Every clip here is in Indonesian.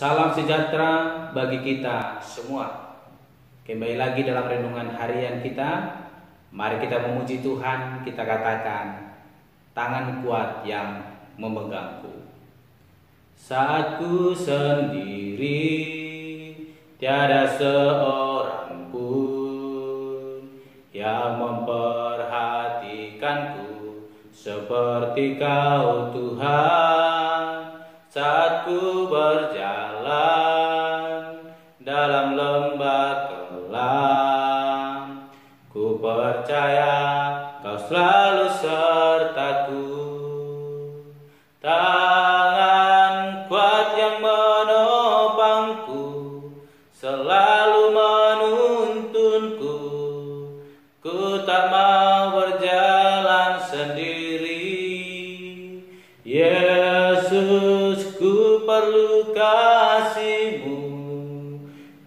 Salam sejahtera bagi kita semua. Kembali lagi dalam renungan harian kita. Mari kita memuji Tuhan, kita katakan, tangan kuat yang memegangku. Saat ku sendiri, tiada seorang pun yang memperhatikanku seperti Kau Tuhan. Saat ku berjalan dalam lembah kelam, ku percaya Kau selalu sertaku. Tangan kuat yang menopangku, selalu menuntunku. Ku tak mau berjalan sendiri. Yesus, ku perlu kasih-Mu,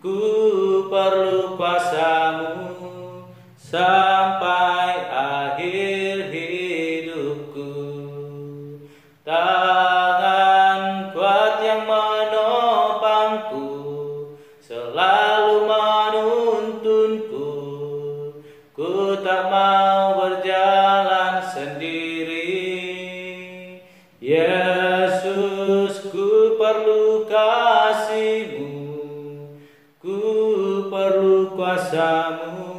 ku perlu kuasa-Mu sampai akhir hidupku. Tangan kuat yang menopangku, selalu menuntunku. Ku tak mau berjalan sendiri. Yesus, ku perlu kasih-Mu, ku perlu kuasa-Mu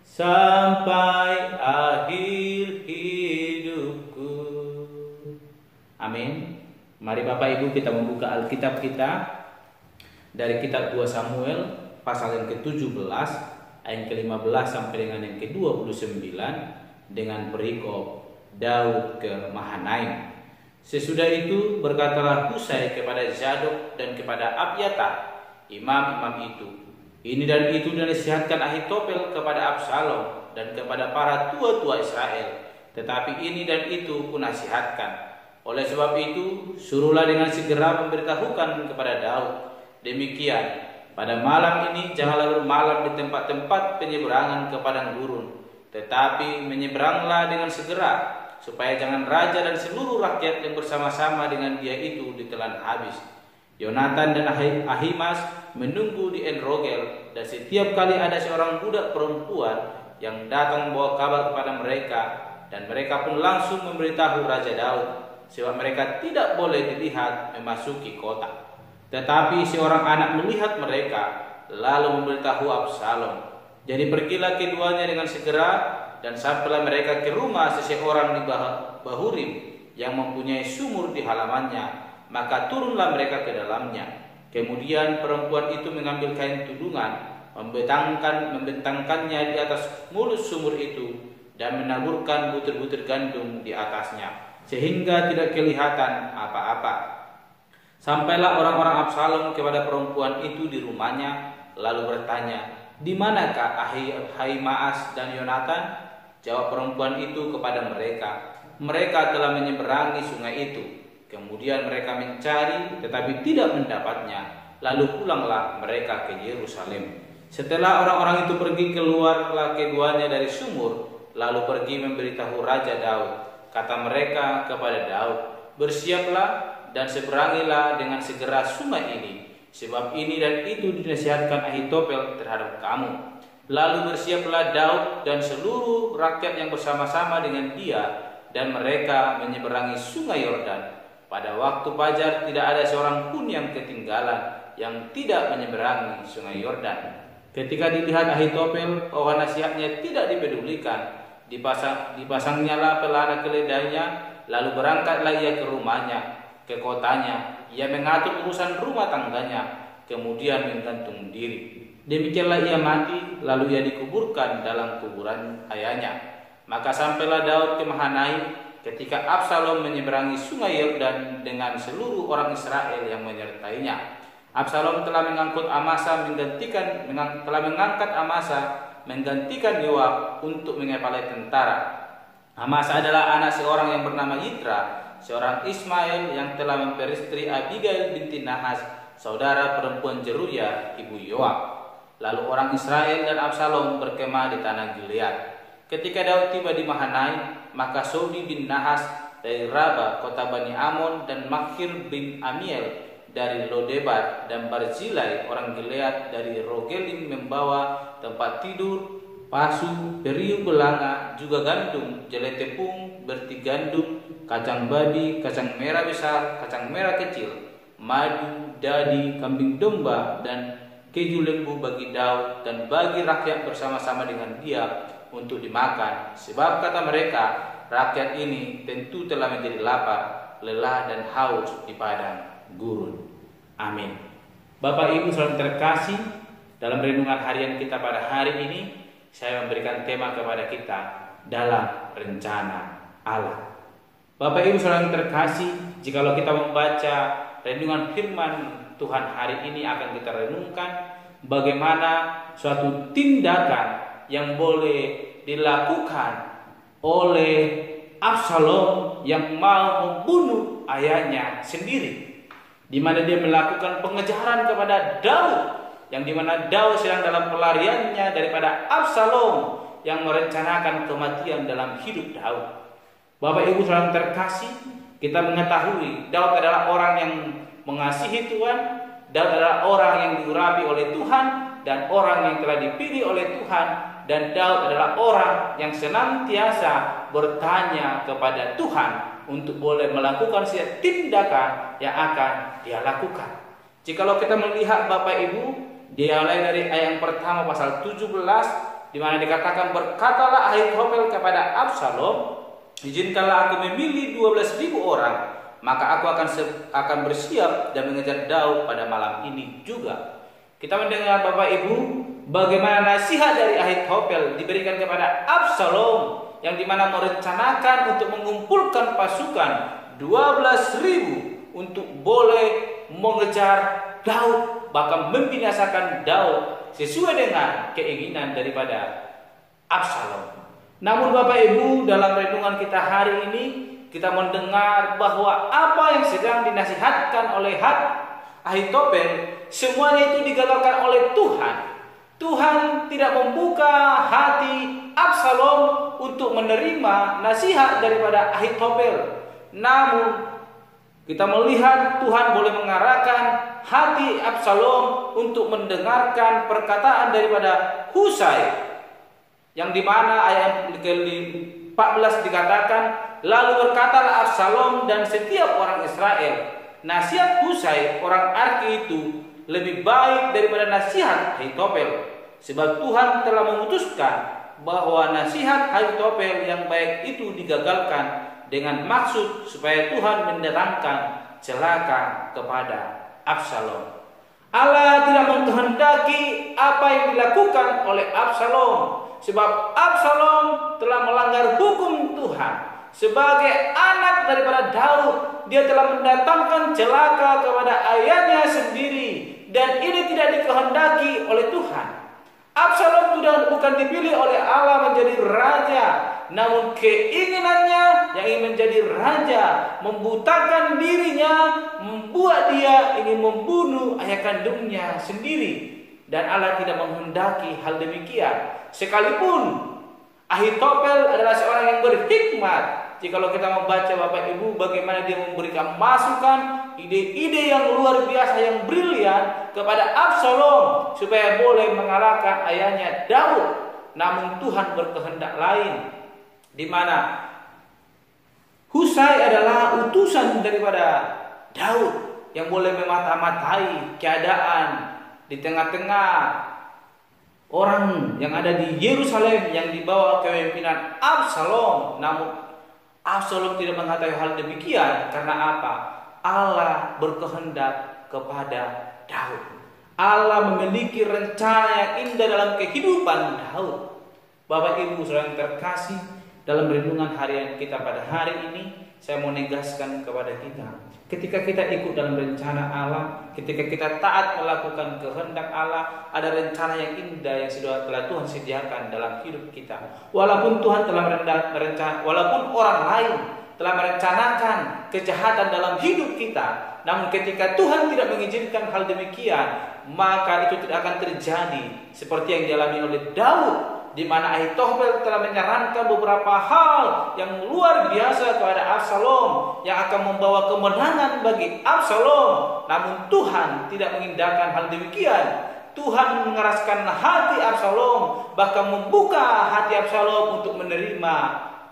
sampai akhir hidupku. Amin. Mari Bapak Ibu kita membuka Alkitab kita dari kitab 2 Samuel pasal yang ke-17 ayat ke-15 sampai dengan yang ke-29 dengan perikop Daud ke Mahanaim. Sesudah itu berkatalah Husai kepada Zadok dan kepada Abiatar, imam-imam itu, ini dan itu dinasihatkan Ahitofel kepada Absalom dan kepada para tua-tua Israel, tetapi ini dan itu kunasihatkan. Oleh sebab itu, suruhlah dengan segera memberitahukan kepada Daud, demikian, pada malam ini janganlah bermalam di tempat-tempat penyeberangan ke padang gurun, tetapi menyeberanglah dengan segera, supaya jangan raja dan seluruh rakyat yang bersama-sama dengan dia itu ditelan habis. Yonatan dan Ahimas menunggu di En-Rogel, dan setiap kali ada seorang budak perempuan yang datang membawa kabar kepada mereka, dan mereka pun langsung memberitahu Raja Daud, sebab mereka tidak boleh dilihat memasuki kota. Tetapi seorang anak melihat mereka, lalu memberitahu Absalom. Jadi pergilah keduanya dengan segera, dan sampailah mereka ke rumah seseorang di Bahurim yang mempunyai sumur di halamannya. Maka turunlah mereka ke dalamnya. Kemudian perempuan itu mengambil kain tudungan, membentangkannya di atas mulut sumur itu, dan menaburkan butir-butir gandum di atasnya, sehingga tidak kelihatan apa-apa. Sampailah orang-orang Absalom kepada perempuan itu di rumahnya, lalu bertanya, "Di manakah Ahimaas dan Yonatan?" Jawab perempuan itu kepada mereka, "Mereka telah menyeberangi sungai itu." Kemudian mereka mencari tetapi tidak mendapatnya. Lalu pulanglah mereka ke Yerusalem. Setelah orang-orang itu pergi, keluarlah keduanya dari sumur, lalu pergi memberitahu Raja Daud. Kata mereka kepada Daud, "Bersiaplah dan seberangilah dengan segera sungai ini, sebab ini dan itu dinasihatkan Ahitofel terhadap kamu." Lalu bersiaplah Daud dan seluruh rakyat yang bersama-sama dengan dia, dan mereka menyeberangi sungai Yordan. Pada waktu fajar tidak ada seorang pun yang ketinggalan yang tidak menyeberangi sungai Yordan. Ketika dilihat Ahitofel bahwa nasihatnya tidak dipedulikan, dipasangnyalah pelana keledainya, lalu berangkatlah ia ke rumahnya, ke kotanya. Ia mengatur urusan rumah tangganya, kemudian menggantung diri. Demikianlah ia mati, lalu ia dikuburkan dalam kuburan ayahnya. Maka sampailah Daud ke Mahanaim ketika Absalom menyeberangi sungai Yordan dengan seluruh orang Israel yang menyertainya. Absalom telah mengangkut Amasa menggantikan Yoab untuk mengepalai tentara. Amasa adalah anak seorang yang bernama Yitra, seorang Ismail yang telah memperistri Abigail binti Nahas, saudara perempuan Zeruya, ibu Yoab. Lalu orang Israel dan Absalom berkemah di tanah Gilead. Ketika Daud tiba di Mahanaim, maka Sobi bin Nahas dari Raba, kota Bani Amon, dan Makhir bin Amiel dari Lodebar, dan Barzilai orang Gilead dari Rogelim membawa tempat tidur, pasu, periuk belanga, juga gandum, jelai tepung, berti gandum, kacang babi, kacang merah besar, kacang merah kecil, madu, dadi, kambing domba, dan keju lembu bagi Daud dan bagi rakyat bersama-sama dengan dia untuk dimakan. Sebab kata mereka, rakyat ini tentu telah menjadi lapar, lelah dan haus di padang gurun. Amin. Bapak Ibu saudara terkasih, dalam renungan harian kita pada hari ini, saya memberikan tema kepada kita dalam rencana Allah. Bapak Ibu saudara terkasih, jikalau kita membaca renungan firman Tuhan hari ini, akan kita renungkan bagaimana suatu tindakan yang boleh dilakukan oleh Absalom yang mau membunuh ayahnya sendiri, di mana dia melakukan pengejaran kepada Daud, yang di mana Daud sedang dalam pelariannya daripada Absalom yang merencanakan kematian dalam hidup Daud. Bapak Ibu saudara terkasih, kita mengetahui Daud adalah orang yang mengasihi Tuhan, Daud adalah orang yang diurapi oleh Tuhan dan orang yang telah dipilih oleh Tuhan, dan Daud adalah orang yang senantiasa bertanya kepada Tuhan untuk boleh melakukan setiap tindakan yang akan dia lakukan. Jikalau kita melihat Bapak Ibu, dimulai dari ayat yang pertama pasal 17, di mana dikatakan, berkatalah Ahitofel kepada Absalom, izinkanlah aku memilih 12.000 orang, maka aku akan bersiap dan mengejar Daud pada malam ini juga. Kita mendengar Bapak Ibu bagaimana nasihat dari Ahitofel diberikan kepada Absalom, yang dimana merencanakan untuk mengumpulkan pasukan 12.000 untuk boleh mengejar Daud, bahkan membinasakan Daud sesuai dengan keinginan daripada Absalom. Namun Bapak Ibu, dalam renungan kita hari ini, kita mendengar bahwa apa yang sedang dinasihatkan oleh Ahitofel, semuanya itu digagalkan oleh Tuhan. Tuhan tidak membuka hati Absalom untuk menerima nasihat daripada Ahitofel. Namun kita melihat Tuhan boleh mengarahkan hati Absalom untuk mendengarkan perkataan daripada Husai, yang dimana ayat ke-14 dikatakan, lalu berkatalah Absalom dan setiap orang Israel, nasihat Husai orang Arki itu lebih baik daripada nasihat Ahitofel, sebab Tuhan telah memutuskan bahwa nasihat Ahitofel yang baik itu digagalkan dengan maksud supaya Tuhan mendatangkan celaka kepada Absalom. Allah tidak menghendaki apa yang dilakukan oleh Absalom, sebab Absalom telah melanggar hukum Tuhan. Sebagai anak daripada Daud, dia telah mendatangkan celaka kepada ayahnya sendiri, dan ini tidak dikehendaki oleh Tuhan. Absalom bukan dipilih oleh Allah menjadi raja, namun keinginannya yang ingin menjadi raja membutakan dirinya, membuat dia ingin membunuh ayah kandungnya sendiri, dan Allah tidak menghendaki hal demikian. Sekalipun Ahitofel adalah seorang yang berhikmat, jikalau kita membaca Bapak Ibu bagaimana dia memberikan masukan, ide-ide yang luar biasa, yang brilian kepada Absalom supaya boleh mengalahkan ayahnya Daud. Namun Tuhan berkehendak lain, di mana Husai adalah utusan daripada Daud yang boleh memata-matai keadaan di tengah-tengah orang yang ada di Yerusalem yang dibawa kepemimpinan Absalom. Namun Absalom tidak mengetahui hal demikian. Karena apa? Allah berkehendak kepada Daud. Allah memiliki rencana yang indah dalam kehidupan Daud. Bapak Ibu saudara yang terkasih, dalam renungan harian kita pada hari ini, saya mau negaskan kepada kita, ketika kita ikut dalam rencana Allah, ketika kita taat melakukan kehendak Allah, ada rencana yang indah yang sudah telah Tuhan sediakan dalam hidup kita. Walaupun Tuhan telah walaupun orang lain telah merencanakan kejahatan dalam hidup kita, namun ketika Tuhan tidak mengizinkan hal demikian, maka itu tidak akan terjadi seperti yang dialami oleh Daud. di mana Ahitofel telah menyarankan beberapa hal yang luar biasa kepada Absalom yang akan membawa kemenangan bagi Absalom. Namun Tuhan tidak mengindahkan hal demikian. Tuhan mengeraskan hati Absalom, bahkan membuka hati Absalom untuk menerima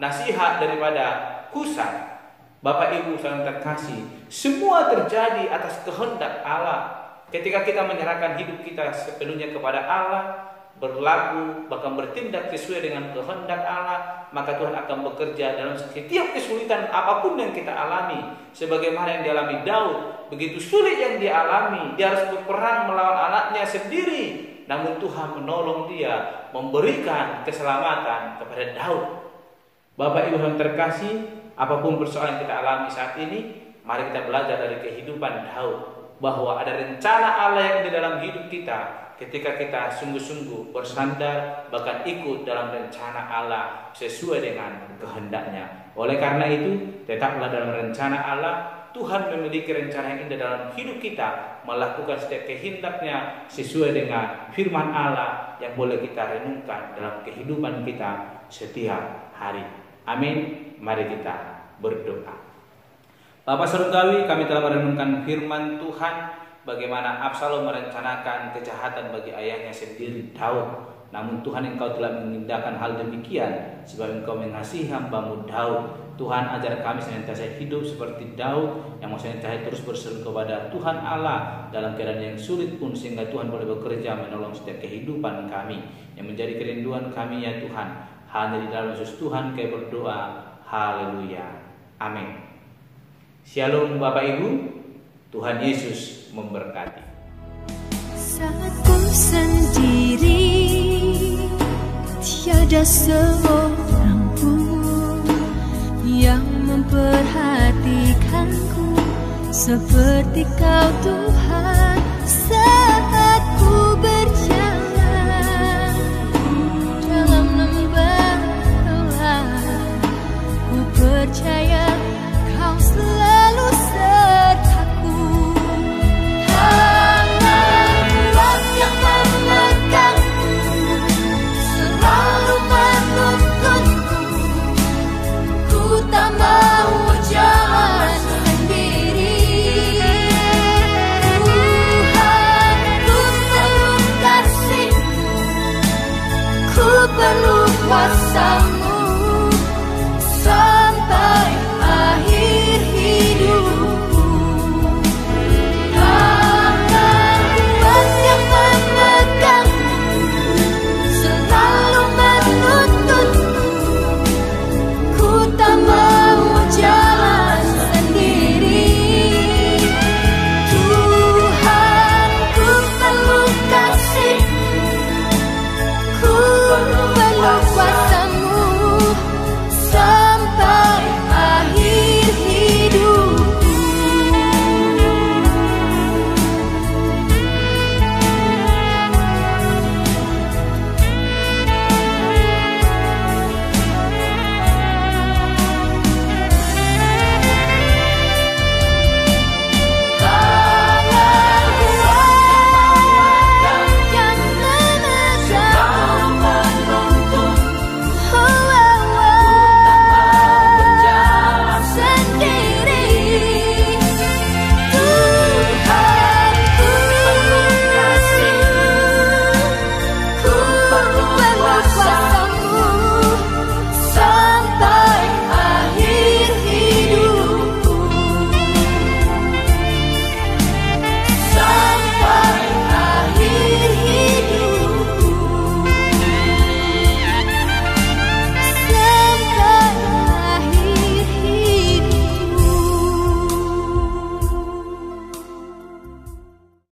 nasihat daripada Husai. Bapak Ibu saudara terkasih, semua terjadi atas kehendak Allah. Ketika kita menyerahkan hidup kita sepenuhnya kepada Allah, berlaku bahkan bertindak sesuai dengan kehendak Allah, maka Tuhan akan bekerja dalam setiap kesulitan apapun yang kita alami. Sebagaimana yang dialami Daud, begitu sulit yang dia alami, dia harus berperang melawan anaknya sendiri, namun Tuhan menolong dia, memberikan keselamatan kepada Daud. Bapak Ibu yang terkasih, apapun persoalan yang kita alami saat ini, mari kita belajar dari kehidupan Daud, bahwa ada rencana Allah yang di dalam hidup kita ketika kita sungguh-sungguh bersandar bahkan ikut dalam rencana Allah sesuai dengan kehendaknya. Oleh karena itu, tetaplah dalam rencana Allah. Tuhan memiliki rencana yang indah dalam hidup kita, melakukan setiap kehendaknya sesuai dengan firman Allah yang boleh kita renungkan dalam kehidupan kita setiap hari. Amin. Mari kita berdoa. Bapak Surgawi, kami telah merenungkan firman Tuhan, bagaimana Absalom merencanakan kejahatan bagi ayahnya sendiri Daud. Namun Tuhan, Engkau telah mengindahkan hal demikian sebab Engkau mengasihi hamba-Mu Daud. Tuhan, ajar kami senantiasa hidup seperti Daud, yang mau senantiasa terus berseru kepada Tuhan Allah dalam keadaan yang sulit pun, sehingga Tuhan boleh bekerja menolong setiap kehidupan kami. Yang menjadi kerinduan kami ya Tuhan, hanya di dalam Yesus Tuhan kami berdoa. Haleluya. Amin. Shalom Bapak Ibu, Tuhan Yesus memberkati. Saat ku sendiri, tiada seorang pun yang memperhatikanku seperti Kau Tuhan.